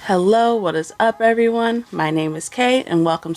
Hello, what is up everyone? My name is Kate and welcome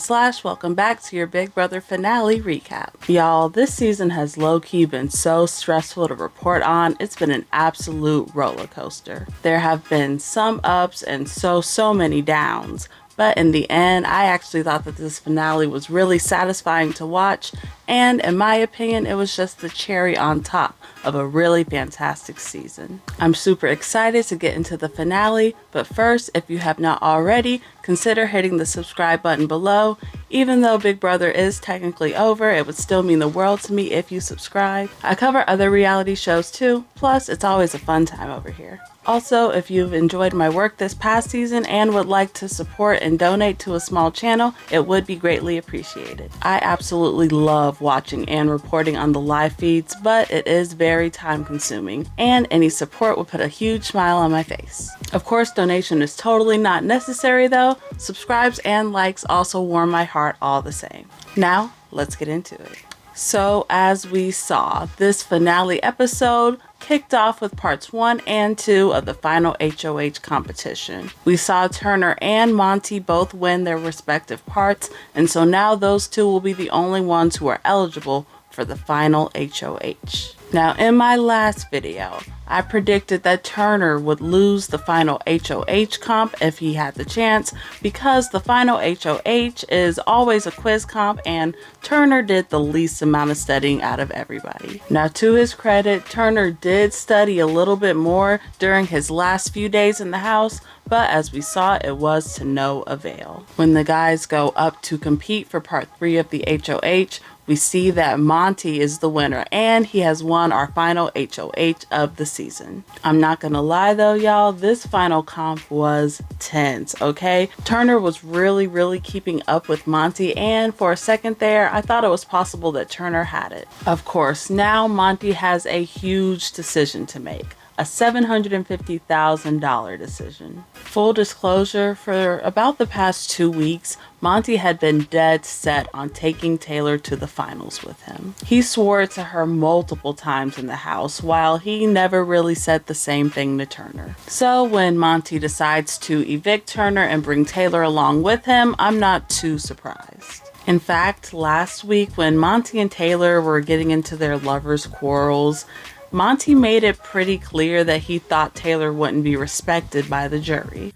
back to your Big Brother finale recap. Y'all, this season has low-key been so stressful to report on. It's been an absolute roller coaster. There have been some ups and so many downs. But in the end, I actually thought that this finale was really satisfying to watch, and in my opinion, it was just the cherry on top of a really fantastic season. I'm super excited to get into the finale, but first, if you have not already, consider hitting the subscribe button below. Even though Big Brother is technically over, it would still mean the world to me if you subscribe. I cover other reality shows too, plus it's always a fun time over here. Also, if you've enjoyed my work this past season and would like to support and donate to a small channel, it would be greatly appreciated. I absolutely love watching and reporting on the live feeds, but it is very time consuming, and any support would put a huge smile on my face. Of course, donation is totally not necessary though. Subscribes and likes also warm my heart all the same. Now, let's get into it. So as we saw, this finale episode kicked off with parts 1 and 2 of the final HOH competition. We saw Turner and Monte both win their respective parts, and so now those two will be the only ones who are eligible for the final HOH. Now, in my last video, I predicted that Turner would lose the final HOH comp if he had the chance, because the final HOH is always a quiz comp and Turner did the least amount of studying out of everybody. Now, to his credit, Turner did study a little bit more during his last few days in the house, but as we saw, it was to no avail. When the guys go up to compete for part 3 of the HOH, we see that Monte is the winner and he has won our final HOH of the season. I'm not gonna lie though, y'all, this final comp was tense, okay? Turner was really keeping up with Monte, and for a second there, I thought it was possible that Turner had it. Of course, now Monte has a huge decision to make. A $750,000 decision. Full disclosure, for about the past 2 weeks, Monte had been dead set on taking Taylor to the finals with him. He swore it to her multiple times in the house, while he never really said the same thing to Turner. So when Monte decides to evict Turner and bring Taylor along with him, I'm not too surprised. In fact, last week when Monte and Taylor were getting into their lovers' quarrels, Monte made it pretty clear that he thought Taylor wouldn't be respected by the jury.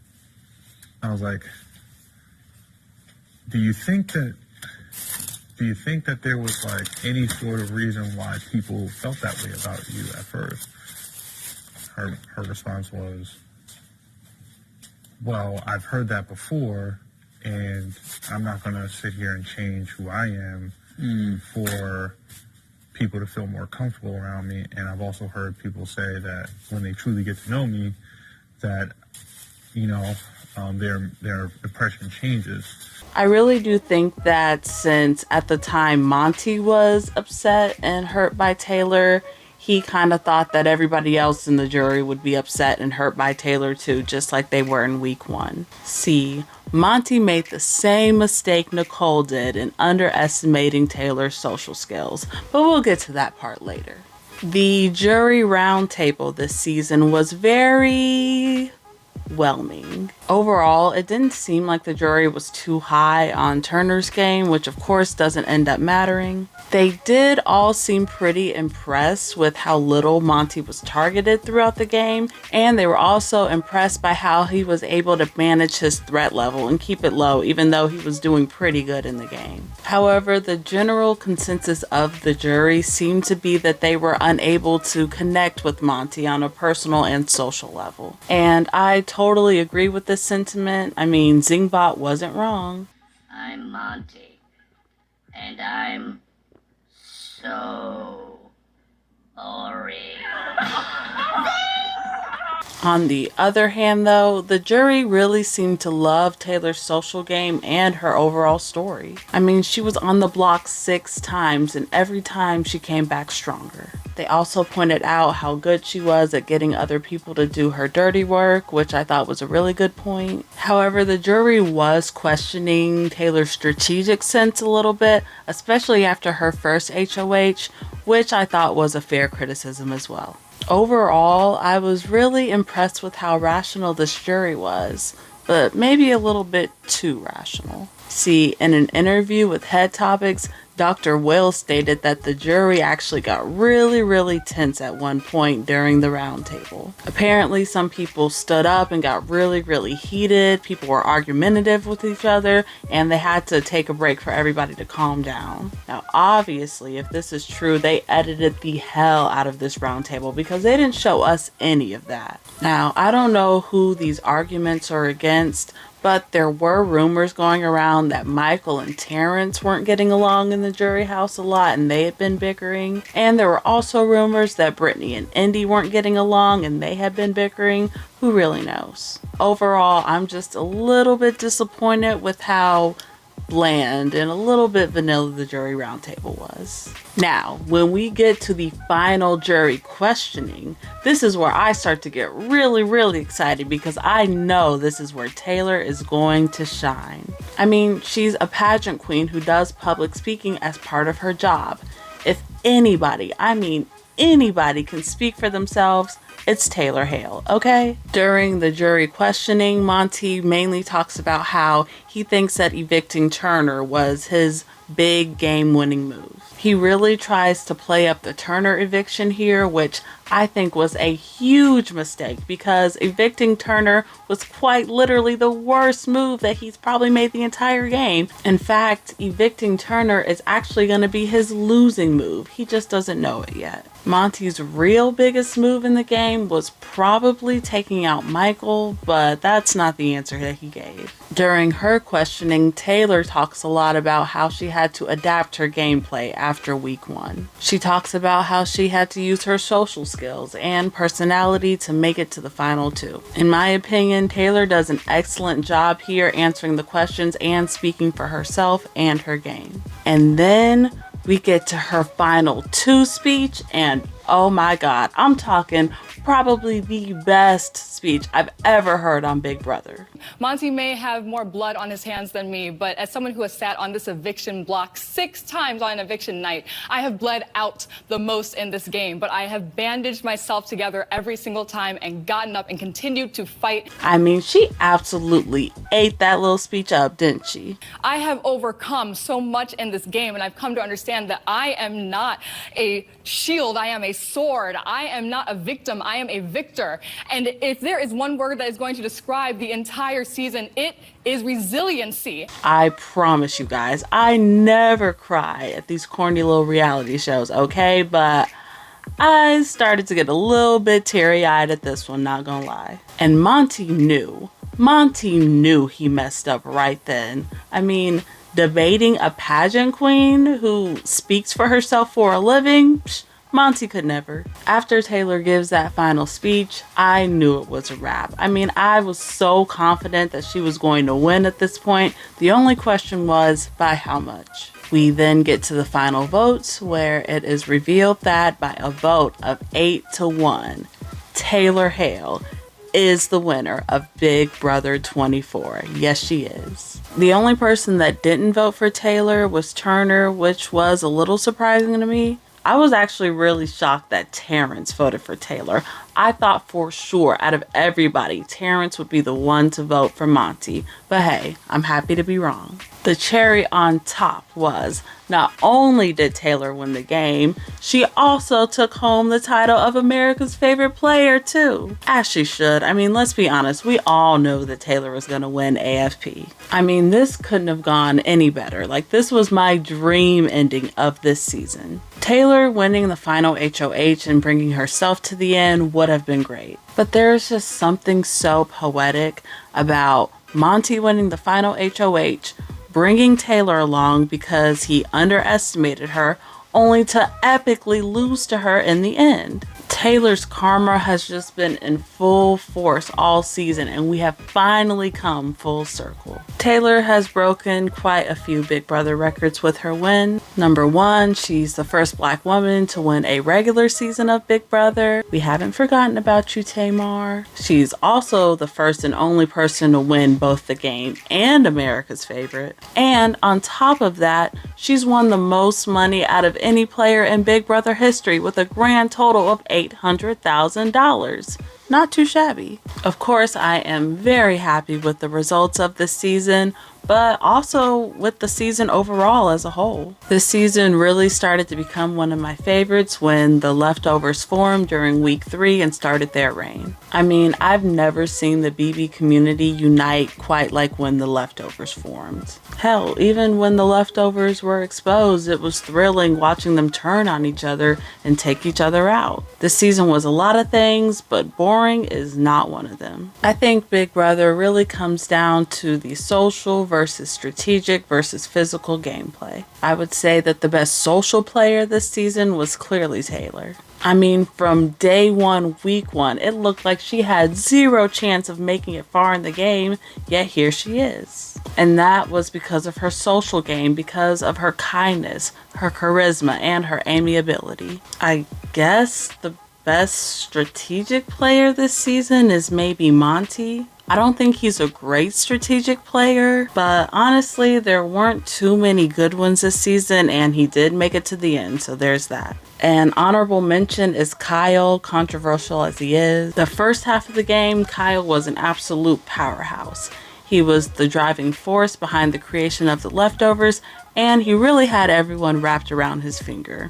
I was like, do you think that there was like any sort of reason why people felt that way about you at first? Her response was, well, I've heard that before, and I'm not going to sit here and change who I am for people to feel more comfortable around me. And I've also heard people say that when they truly get to know me, that, you know, their impression changes. I really do think that since at the time Monte was upset and hurt by Taylor, he kind of thought that everybody else in the jury would be upset and hurt by Taylor too, just like they were in week 1. See, Monte made the same mistake Nicole did in underestimating Taylor's social skills, but we'll get to that part later. The jury roundtable this season was very whelming. Overall, it didn't seem like the jury was too high on Turner's game, which of course doesn't end up mattering. They did all seem pretty impressed with how little Monte was targeted throughout the game, and they were also impressed by how he was able to manage his threat level and keep it low, even though he was doing pretty good in the game. However, the general consensus of the jury seemed to be that they were unable to connect with Monte on a personal and social level. And I totally agree with this sentiment. I mean, Zingbot wasn't wrong. I'm Monte, and I'm so boring. On the other hand though, the jury really seemed to love Taylor's social game and her overall story. I mean, she was on the block 6 times and every time she came back stronger. They also pointed out how good she was at getting other people to do her dirty work, which I thought was a really good point. However, the jury was questioning Taylor's strategic sense a little bit, especially after her first HOH, which I thought was a fair criticism as well. Overall, I was really impressed with how rational this jury was. but maybe a little bit too rational. See, in an interview with Head Topics, Dr. Will stated that the jury actually got really tense at one point during the roundtable. Apparently, some people stood up and got really heated. People were argumentative with each other, and they had to take a break for everybody to calm down. Now, obviously, if this is true, they edited the hell out of this roundtable because they didn't show us any of that. Now, I don't know who these arguments are against, but there were rumors going around that Michael and Terrance weren't getting along in the jury house a lot and they had been bickering. And there were also rumors that Brittany and Indy weren't getting along and they had been bickering. Who really knows? Overall, I'm just a little bit disappointed with how bland and a little bit vanilla the jury roundtable was. Now, when we get to the final jury questioning, this is where I start to get really excited because I know this is where Taylor is going to shine. I mean, she's a pageant queen who does public speaking as part of her job. If anybody, I mean anybody, can speak for themselves, it's Taylor Hale, okay? During the jury questioning, Monte mainly talks about how he thinks that evicting Turner was his big game-winning move. He really tries to play up the Turner eviction here, which I think was a huge mistake because evicting Turner was quite literally the worst move that he's probably made the entire game. In fact, evicting Turner is actually going to be his losing move. He just doesn't know it yet. Monte's real biggest move in the game was probably taking out Michael, but that's not the answer that he gave. During her questioning, Taylor talks a lot about how she had to adapt her gameplay after week 1. She talks about how she had to use her social skills and personality to make it to the final 2. In my opinion, Taylor does an excellent job here answering the questions and speaking for herself and her game. And then we get to her final 2 speech, and oh my god, I'm talking probably the best speech I've ever heard on Big Brother. Monte may have more blood on his hands than me, but as someone who has sat on this eviction block 6 times on an eviction night, I have bled out the most in this game, but I have bandaged myself together every single time and gotten up and continued to fight. I mean, she absolutely ate that little speech up, didn't she? I have overcome so much in this game, and I've come to understand that I am not a shield, I am a sword. I am not a victim, I am a victor. And if there is one word that is going to describe the entire season, it is resiliency. I promise you guys, I never cry at these corny little reality shows, okay? But I started to get a little bit teary-eyed at this one, not gonna lie. And Monte knew he messed up right then. I mean, debating a pageant queen who speaks for herself for a living? Monte could never. After Taylor gives that final speech, I knew it was a wrap. I mean, I was so confident that she was going to win at this point. The only question was, by how much? We then get to the final votes, where it is revealed that by a vote of 8-1, Taylor Hale is the winner of Big Brother 24. Yes, she is. The only person that didn't vote for Taylor was Turner, which was a little surprising to me. I was actually really shocked that Terrance voted for Taylor. I thought for sure out of everybody, Terrance would be the one to vote for Monte. But hey, I'm happy to be wrong. The cherry on top was, not only did Taylor win the game, she also took home the title of America's favorite player too. As she should. I mean, let's be honest, we all know that Taylor was gonna win AFP. I mean, this couldn't have gone any better. Like, this was my dream ending of this season. Taylor winning the final HOH and bringing herself to the end would have been great. But there's just something so poetic about Monte winning the final HOH, bringing Taylor along because he underestimated her, only to epically lose to her in the end. Taylor's karma has just been in full force all season, and we have finally come full circle. Taylor has broken quite a few Big Brother records with her win. Number 1, she's the first Black woman to win a regular season of Big Brother. We haven't forgotten about you, Tamar. She's also the first and only person to win both the game and America's favorite. And on top of that, she's won the most money out of any player in Big Brother history with a grand total of $800,000. not too shabby. Of course, I am very happy with the results of this season, but also with the season overall as a whole. This season really started to become one of my favorites when the leftovers formed during week 3 and started their reign. I mean, I've never seen the BB community unite quite like when the leftovers formed. Hell, even when the leftovers were exposed, it was thrilling watching them turn on each other and take each other out. This season was a lot of things, but boring is not one of them. I think Big Brother really comes down to the social versus strategic versus physical gameplay. I would say that the best social player this season was clearly Taylor. I mean, from day 1, week 1, it looked like she had zero chance of making it far in the game, yet here she is. And that was because of her social game, because of her kindness, her charisma, and her amiability. I guess the best strategic player this season is maybe Monte. I don't think he's a great strategic player, but honestly, there weren't too many good ones this season, and he did make it to the end, so there's that. An honorable mention is Kyle, controversial as he is. The first half of the game, Kyle was an absolute powerhouse. He was the driving force behind the creation of the leftovers, and he really had everyone wrapped around his finger.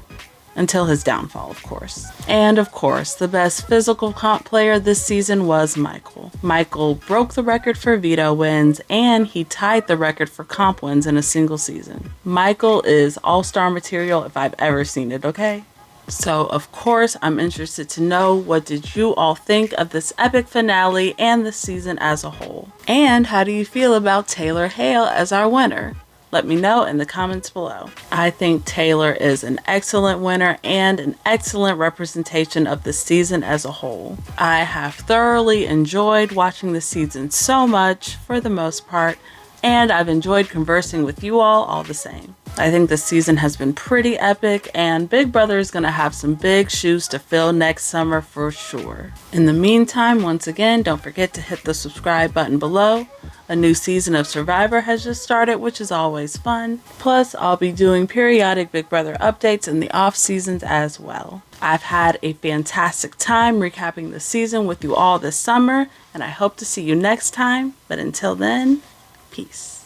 Until his downfall, of course. And of course, the best physical comp player this season was Michael. Michael broke the record for veto wins, and he tied the record for comp wins in a single season. Michael is all-star material if I've ever seen it, okay? So, of course, I'm interested to know, what did you all think of this epic finale and the season as a whole? And how do you feel about Taylor Hale as our winner? Let me know in the comments below. I think Taylor is an excellent winner and an excellent representation of the season as a whole. I have thoroughly enjoyed watching the season so much, for the most part, and I've enjoyed conversing with you all the same. I think the season has been pretty epic, and Big Brother is going to have some big shoes to fill next summer for sure. In the meantime, once again, don't forget to hit the subscribe button below. A new season of Survivor has just started, which is always fun. Plus, I'll be doing periodic Big Brother updates in the off seasons as well. I've had a fantastic time recapping the season with you all this summer, and I hope to see you next time. But until then, peace.